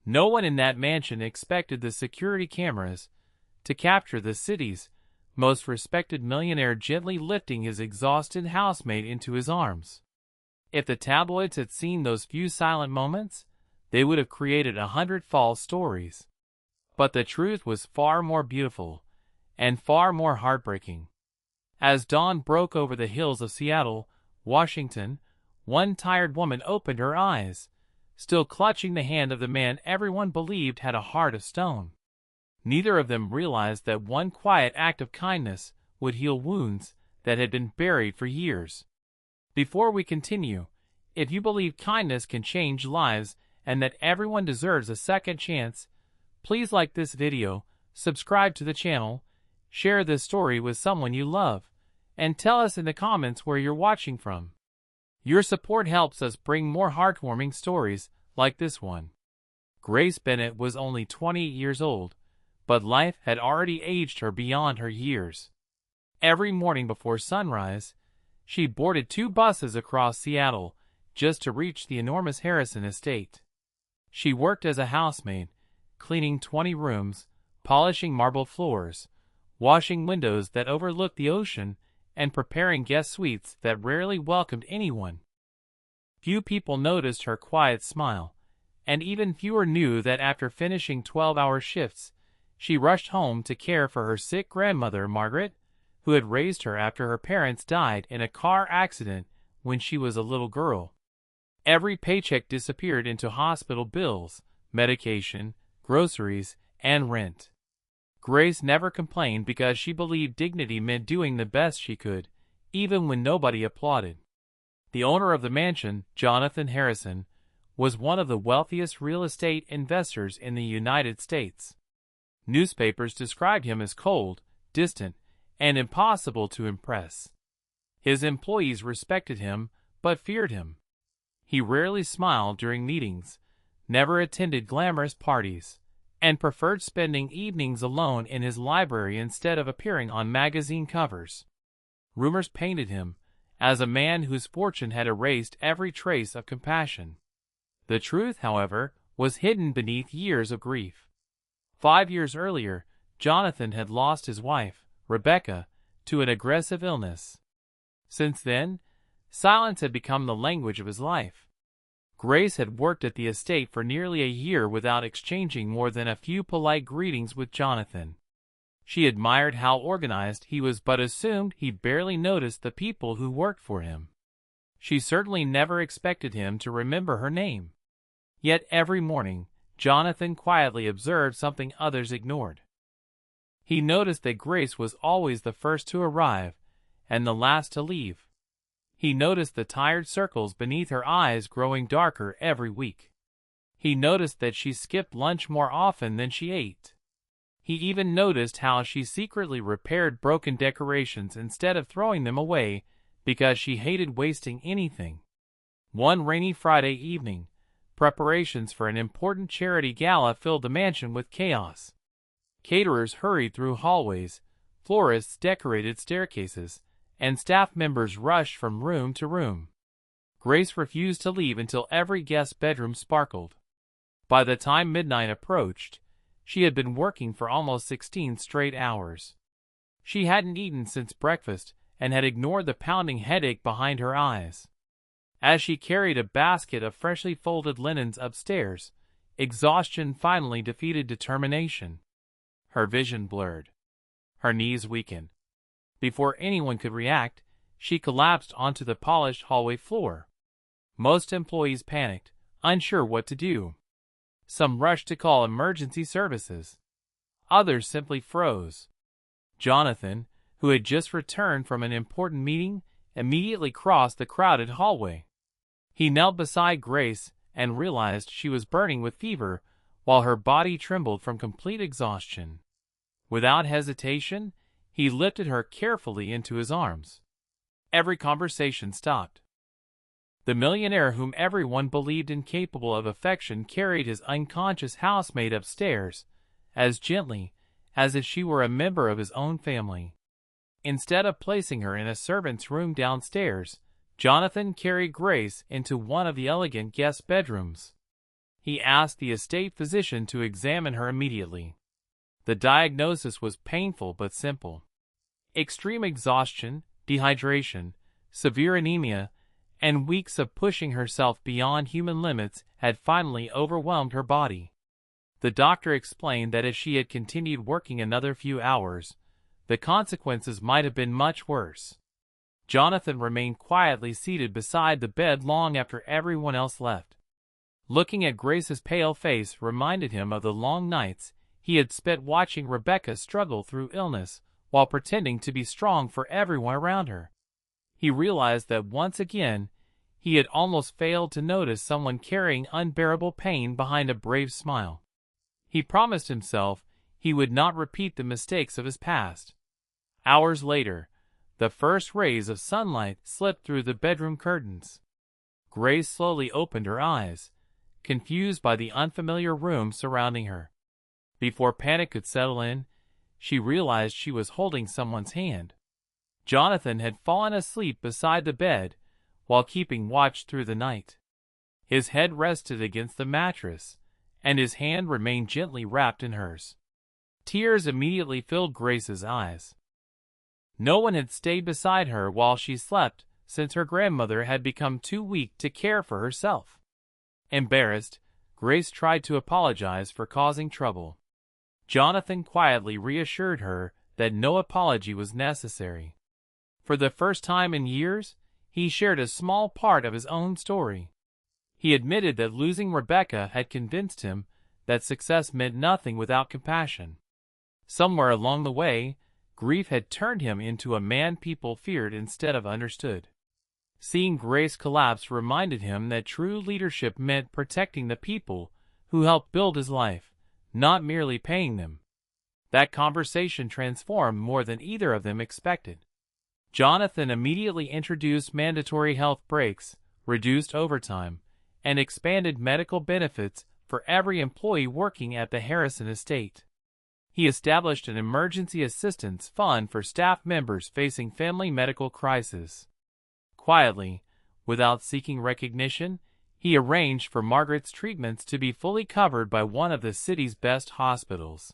No one in that mansion expected the security cameras to capture the city's most respected millionaire gently lifting his exhausted housemaid into his arms. If the tabloids had seen those few silent moments, they would have created 100 false stories. But the truth was far more beautiful and far more heartbreaking. As dawn broke over the hills of Seattle, Washington, one tired woman opened her eyes, still clutching the hand of the man everyone believed had a heart of stone. Neither of them realized that one quiet act of kindness would heal wounds that had been buried for years. Before we continue, if you believe kindness can change lives and that everyone deserves a second chance, please like this video, subscribe to the channel, share this story with someone you love, and tell us in the comments where you're watching from. Your support helps us bring more heartwarming stories like this one. Grace Bennett was only 28 years old, but life had already aged her beyond her years. Every morning before sunrise, she boarded 2 buses across Seattle just to reach the enormous Harrison estate. She worked as a housemaid, cleaning 20 rooms, polishing marble floors, washing windows that overlooked the ocean, and preparing guest suites that rarely welcomed anyone. Few people noticed her quiet smile, and even fewer knew that after finishing 12-hour shifts, she rushed home to care for her sick grandmother, Margaret, who had raised her after her parents died in a car accident when she was a little girl. Every paycheck disappeared into hospital bills, medication, groceries, and rent. Grace never complained because she believed dignity meant doing the best she could, even when nobody applauded. The owner of the mansion, Jonathan Harrison, was one of the wealthiest real estate investors in the United States. Newspapers described him as cold, distant, and impossible to impress. His employees respected him, but feared him. He rarely smiled during meetings, never attended glamorous parties, and preferred spending evenings alone in his library instead of appearing on magazine covers. Rumors painted him as a man whose fortune had erased every trace of compassion. The truth, however, was hidden beneath years of grief. 5 years earlier, Jonathan had lost his wife, Rebecca, to an aggressive illness. Since then, silence had become the language of his life. Grace had worked at the estate for nearly a year without exchanging more than a few polite greetings with Jonathan. She admired how organized he was but assumed he barely noticed the people who worked for him. She certainly never expected him to remember her name. Yet every morning, Jonathan quietly observed something others ignored. He noticed that Grace was always the first to arrive and the last to leave. He noticed the tired circles beneath her eyes growing darker every week. He noticed that she skipped lunch more often than she ate. He even noticed how she secretly repaired broken decorations instead of throwing them away because she hated wasting anything. One rainy Friday evening, preparations for an important charity gala filled the mansion with chaos. Caterers hurried through hallways, florists decorated staircases, and staff members rushed from room to room. Grace refused to leave until every guest's bedroom sparkled. By the time midnight approached, she had been working for almost 16 straight hours. She hadn't eaten since breakfast and had ignored the pounding headache behind her eyes. As she carried a basket of freshly folded linens upstairs, exhaustion finally defeated determination. Her vision blurred. Her knees weakened. Before anyone could react, she collapsed onto the polished hallway floor. Most employees panicked, unsure what to do. Some rushed to call emergency services. Others simply froze. Jonathan, who had just returned from an important meeting, immediately crossed the crowded hallway. He knelt beside Grace and realized she was burning with fever while her body trembled from complete exhaustion. Without hesitation, he lifted her carefully into his arms. Every conversation stopped. The millionaire whom everyone believed incapable of affection carried his unconscious housemaid upstairs, as gently as if she were a member of his own family. Instead of placing her in a servant's room downstairs, Jonathan carried Grace into one of the elegant guest bedrooms. he asked the estate physician to examine her immediately. The diagnosis was painful but simple. Extreme exhaustion, dehydration, severe anemia, and weeks of pushing herself beyond human limits had finally overwhelmed her body. The doctor explained that if she had continued working another few hours, the consequences might have been much worse. Jonathan remained quietly seated beside the bed long after everyone else left. Looking at Grace's pale face reminded him of the long nights he had spent watching Rebecca struggle through illness while pretending to be strong for everyone around her. He realized that once again he had almost failed to notice someone carrying unbearable pain behind a brave smile. He promised himself he would not repeat the mistakes of his past. Hours later, the first rays of sunlight slipped through the bedroom curtains. Grace slowly opened her eyes, confused by the unfamiliar room surrounding her. Before panic could settle in, she realized she was holding someone's hand. Jonathan had fallen asleep beside the bed while keeping watch through the night. His head rested against the mattress, and his hand remained gently wrapped in hers. Tears immediately filled Grace's eyes. No one had stayed beside her while she slept since her grandmother had become too weak to care for herself. Embarrassed, Grace tried to apologize for causing trouble. Jonathan quietly reassured her that no apology was necessary. For the first time in years, he shared a small part of his own story. He admitted that losing Rebecca had convinced him that success meant nothing without compassion. Somewhere along the way, grief had turned him into a man people feared instead of understood. Seeing Grace collapse reminded him that true leadership meant protecting the people who helped build his life, not merely paying them. That conversation transformed more than either of them expected. Jonathan immediately introduced mandatory health breaks, reduced overtime, and expanded medical benefits for every employee working at the Harrison estate. He established an emergency assistance fund for staff members facing family medical crises. Quietly, without seeking recognition, he arranged for Margaret's treatments to be fully covered by one of the city's best hospitals.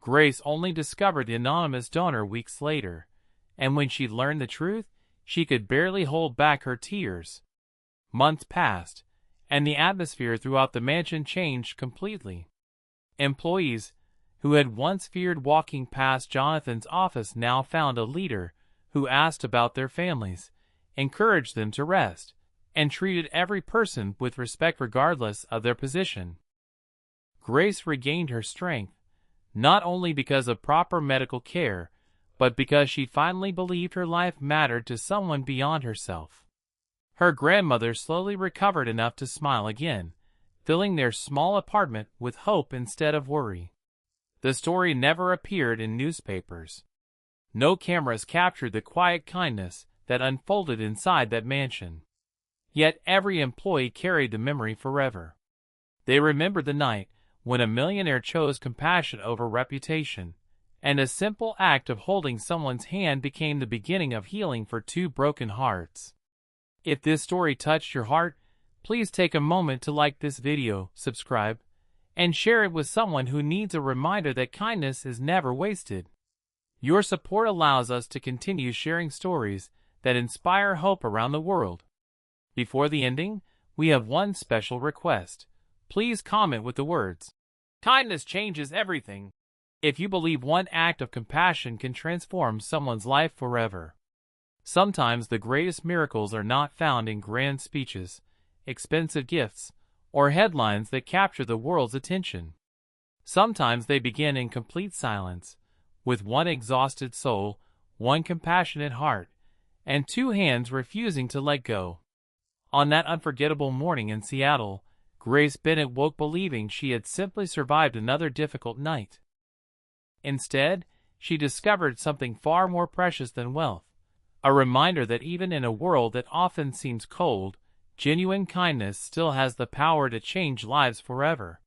Grace only discovered the anonymous donor weeks later, and when she learned the truth, she could barely hold back her tears. Months passed, and the atmosphere throughout the mansion changed completely. Employees, who had once feared walking past Jonathan's office, now found a leader who asked about their families, encouraged them to rest, and treated every person with respect regardless of their position. Grace regained her strength, not only because of proper medical care, but because she finally believed her life mattered to someone beyond herself. Her grandmother slowly recovered enough to smile again, filling their small apartment with hope instead of worry. The story never appeared in newspapers. No cameras captured the quiet kindness that unfolded inside that mansion. Yet every employee carried the memory forever. They remembered the night when a millionaire chose compassion over reputation, and a simple act of holding someone's hand became the beginning of healing for two broken hearts. If this story touched your heart, please take a moment to like this video, subscribe, and share it with someone who needs a reminder that kindness is never wasted. Your support allows us to continue sharing stories that inspire hope around the world. Before the ending, we have one special request. Please comment with the words, "Kindness changes everything," if you believe one act of compassion can transform someone's life forever. Sometimes the greatest miracles are not found in grand speeches, expensive gifts, or headlines that capture the world's attention. Sometimes they begin in complete silence, with one exhausted soul, one compassionate heart, and two hands refusing to let go. On that unforgettable morning in Seattle, Grace Bennett woke believing she had simply survived another difficult night. Instead, she discovered something far more precious than wealth, a reminder that even in a world that often seems cold, genuine kindness still has the power to change lives forever.